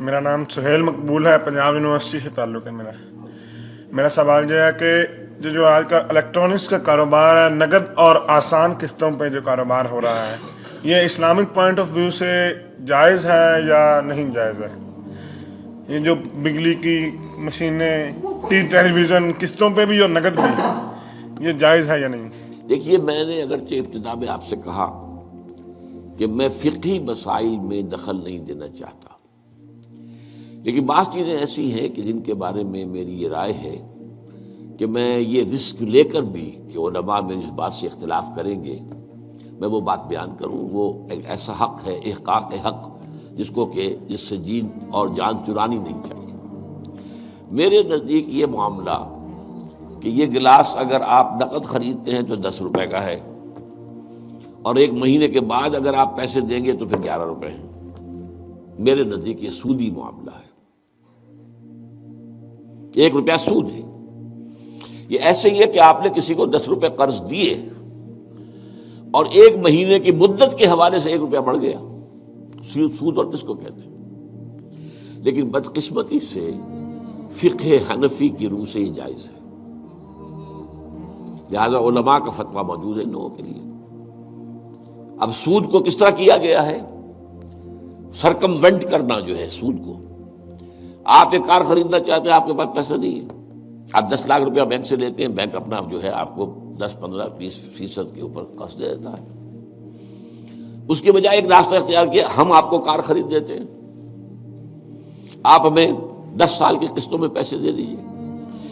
میرا نام سہیل مقبول ہے، پنجاب یونیورسٹی سے تعلق ہے میرا سوال یہ ہے کہ جو آج کا الیکٹرانکس کا کاروبار ہے، نقد اور آسان قسطوں پہ جو کاروبار ہو رہا ہے، یہ اسلامک پوائنٹ آف ویو سے جائز ہے یا نہیں جائز ہے؟ یہ جو بجلی کی مشینیں، ٹیلی ویژن قسطوں پہ بھی اور نقد بھی، یہ جائز ہے یا نہیں؟ دیکھیے، میں نے اگرچہ ابتدا میں آپ سے کہا کہ میں فقہی مسائل میں دخل نہیں دینا چاہتا، لیکن بعض چیزیں ایسی ہیں کہ جن کے بارے میں میری یہ رائے ہے کہ میں یہ رسک لے کر بھی کہ علماء میری اس بات سے اختلاف کریں گے، میں وہ بات بیان کروں۔ وہ ایک ایسا حق ہے، احقاق حق، جس سے جین اور جان چرانی نہیں چاہیے۔ میرے نزدیک یہ معاملہ کہ یہ گلاس اگر آپ نقد خریدتے ہیں تو 10 روپے کا ہے، اور 1 مہینے کے بعد اگر آپ پیسے دیں گے تو پھر 11 روپے ہیں۔ میرے نزدیک یہ سودی معاملہ ہے، 1 روپیہ سود ہے۔ یہ ایسے ہی ہے کہ آپ نے کسی کو 10 روپے قرض دیے اور 1 مہینے کی مدت کے حوالے سے 1 روپیہ بڑھ گیا۔ سود اور کس کو کہتے ہیں؟ لیکن بدقسمتی سے فقہ حنفی کی روح سے یہ جائز ہے، لہذا علماء کا فتویٰ موجود ہے ان لوگوں کے لیے۔ اب سود کو کس طرح کیا گیا ہے؟ سرکموینٹ کرنا جو ہے سود کو۔ آپ ایک کار خریدنا چاہتے ہیں، آپ کے پاس پیسہ نہیں ہے، آپ 10 لاکھ روپیہ بینک سے لیتے ہیں، بینک اپنا جو ہے آپ کو 10، 15، 20% کے اوپر قرض دے دیتا ہے۔ اس کے بجائے ایک راستہ اختیار کیا، ہم آپ کو کار خرید دیتے ہیں، آپ ہمیں 10 سال کی قسطوں میں پیسے دے دیجیے۔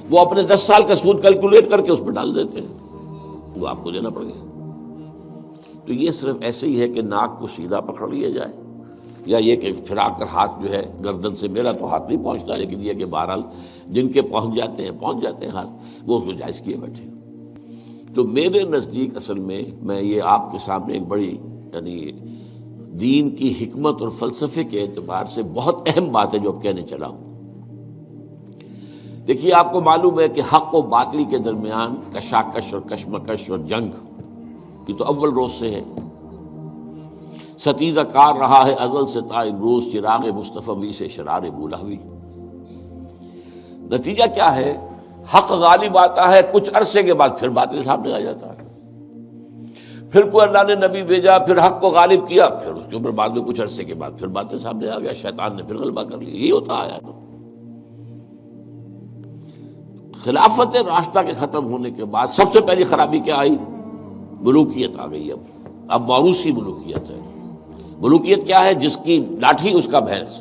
وہ اپنے 10 سال کا سود کیلکولیٹ کر کے اس پہ ڈال دیتے ہیں، وہ آپ کو دینا پڑے گا۔ تو یہ صرف ایسے ہی ہے کہ ناک کو سیدھا پکڑ لیا جائے، یا یہ کہ پھرا کر ہاتھ جو ہے گردن سے، میرا تو ہاتھ نہیں پہنچتا، لیکن یہ کہ بہرحال جن کے پہنچ جاتے ہیں ہاتھ، وہ اس کو جائز کیے بیٹھے۔ تو میرے نزدیک اصل میں یہ آپ کے سامنے ایک بڑی دین کی حکمت اور فلسفے کے اعتبار سے بہت اہم بات ہے جو اب کہنے چلا ہوں۔ دیکھیے، آپ کو معلوم ہے کہ حق و باطل کے درمیان کشاکش اور کشمکش اور جنگ یہ تو اول روز سے ہے۔ ستیزہ کار رہا ہے ازل سے تا امروز، چراغ مصطفی سے شرار بولہوی۔ نتیجہ کیا ہے؟ حق غالب آتا ہے، کچھ عرصے کے بعد پھر باطل سامنے آ جاتا ہے، پھر کوئی اللہ نے نبی بھیجا، پھر حق کو غالب کیا، پھر اس کے اوپر بعد میں کچھ عرصے کے بعد پھر باطل سامنے آ گیا، شیطان نے پھر غلبہ کر لیا۔ یہی ہوتا آیا نا۔ خلافت راشدہ کے ختم ہونے کے بعد سب سے پہلی خرابی کیا آئی؟ ملوکیت آ گئی۔ اب موروثی ملوکیت ہے۔ ملوکیت کیا ہے؟ جس کی لاٹھی اس کا بھینس،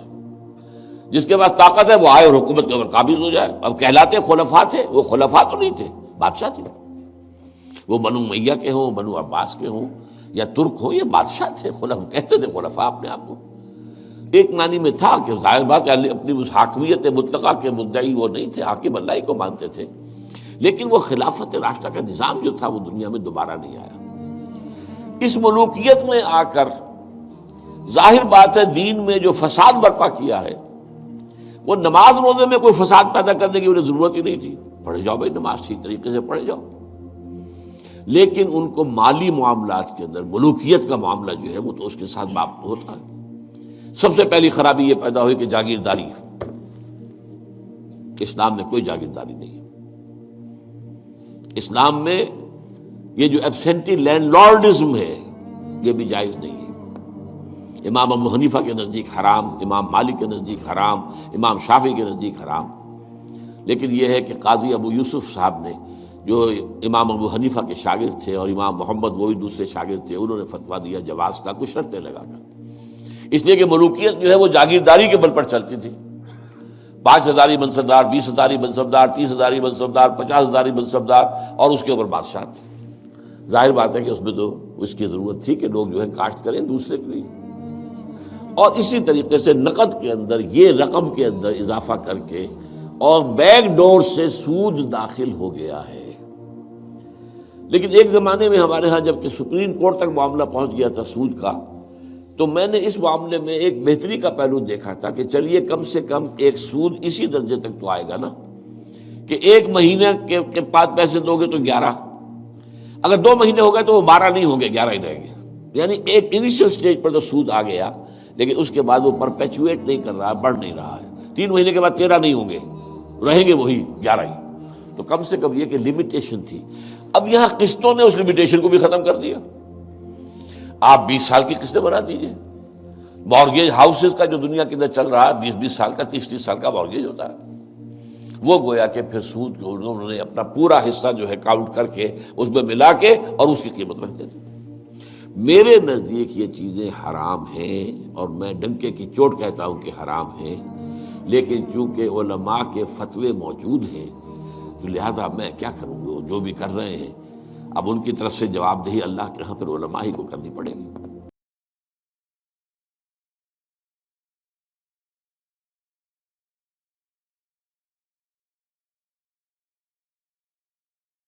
جس کے پاس طاقت ہے وہ آئے اور حکومت کے اوپر قابض ہو جائے۔ اب کہلاتے خلفاء تھے، وہ خلفاء تو نہیں تھے، بادشاہ تھے۔ وہ بنو امیہ کے ہوں، بنو عباس کے ہوں، یا ترک ہوں، یہ بادشاہ تھے، خلفاء کہتے تھے خلفاء اپنے آپ کو۔ ایک معنی میں تھا کہ ظاہر بات ہے اپنی اس حاکمیت مطلقہ کے مدعی وہ نہیں تھے، حاکم اللہ ہی کو مانتے تھے، لیکن وہ خلافت راشدہ کا نظام جو تھا وہ دنیا میں دوبارہ نہیں آیا۔ اس ملوکیت میں آ کر ظاہر بات ہے دین میں جو فساد برپا کیا ہے، وہ نماز روزے میں کوئی فساد پیدا کرنے کی انہیں ضرورت ہی نہیں تھی، پڑھے جاؤ بھائی نماز ٹھیک طریقے سے پڑھے جاؤ، لیکن ان کو مالی معاملات کے اندر ملوکیت کا معاملہ جو ہے وہ تو اس کے ساتھ باب ہوتا ہے۔ سب سے پہلی خرابی یہ پیدا ہوئی کہ جاگیرداری، اسلام میں کوئی جاگیرداری نہیں ہے۔ اسلام میں یہ جو ایبسینٹی لینڈ لارڈزم ہے یہ بھی جائز نہیں ہے۔ امام ابو حنیفہ کے نزدیک حرام، امام مالک کے نزدیک حرام، امام شافعی کے نزدیک حرام، لیکن یہ ہے کہ قاضی ابو یوسف صاحب نے جو امام ابو حنیفہ کے شاگرد تھے، اور امام محمد وہ بھی دوسرے شاگرد تھے، انہوں نے فتویٰ دیا جواز کا، کچھ شرطیں لگا کر، اس لیے کہ ملوکیت جو ہے وہ جاگیرداری کے بل پر چلتی تھی۔ 5 ہزاری منصبدار، 20 ہزاری منصبدار، 30 ہزاری منصبدار، 50 ہزاری منصبدار، اور اس کے اوپر بادشاہ تھے۔ ظاہر بات ہے کہ اس میں تو اس کی ضرورت تھی کہ لوگ جو ہے کاشت کریں دوسرے کے لیے، اور اسی طریقے سے نقد کے اندر یہ رقم کے اندر اضافہ کر کے اور بیک ڈور سے سود داخل ہو گیا ہے۔ لیکن ایک زمانے میں ہمارے ہاں جب کہ سپریم کورٹ تک معاملہ پہنچ گیا تھا سود کا، تو میں نے اس معاملے میں ایک بہتری کا پہلو دیکھا تھا کہ چلیے کم سے کم ایک سود اسی درجے تک تو آئے گا نا کہ 1 مہینے کے بعد پیسے دو گے تو 11، اگر 2 مہینے ہو گئے تو وہ 12 نہیں ہوں گے، 11 ہی رہیں گے۔ یعنی ایک انیشل سٹیج پر تو سود آ گیا، لیکن اس کے بعد وہ پرپیچویٹ نہیں کر رہا، بڑھ نہیں رہا ہے. 3 مہینے کے بعد 13 نہیں ہوں گے، رہیں گے وہی 11 ہی. تو کم سے کم یہ کہ لمیٹیشن تھی. اب یہاں قسطوں نے اس لمیٹیشن کو بھی ختم کر دیا. آپ 20 سال کی قسطیں بنا دیجئے. مارگیج ہاؤسز کا جو دنیا کے اندر چل رہا ہے 20 سال کا، 30 سال کا مارگیج ہوتا ہے. وہ گویا کہ پھر سود کو انہوں نے اپنا پورا حصہ جو ہے کاؤنٹ کر کے اس میں ملا کے اور اس کی قیمت رکھ دیتے. میرے نزدیک یہ چیزیں حرام ہیں، اور میں ڈنکے کی چوٹ کہتا ہوں کہ حرام ہیں، لیکن چونکہ علماء کے فتوے موجود ہیں تو لہذا میں کیا کروں گا، جو بھی کر رہے ہیں اب ان کی طرف سے جواب دہی اللہ کے ہاں پھر علماء ہی کو کرنی پڑے گی.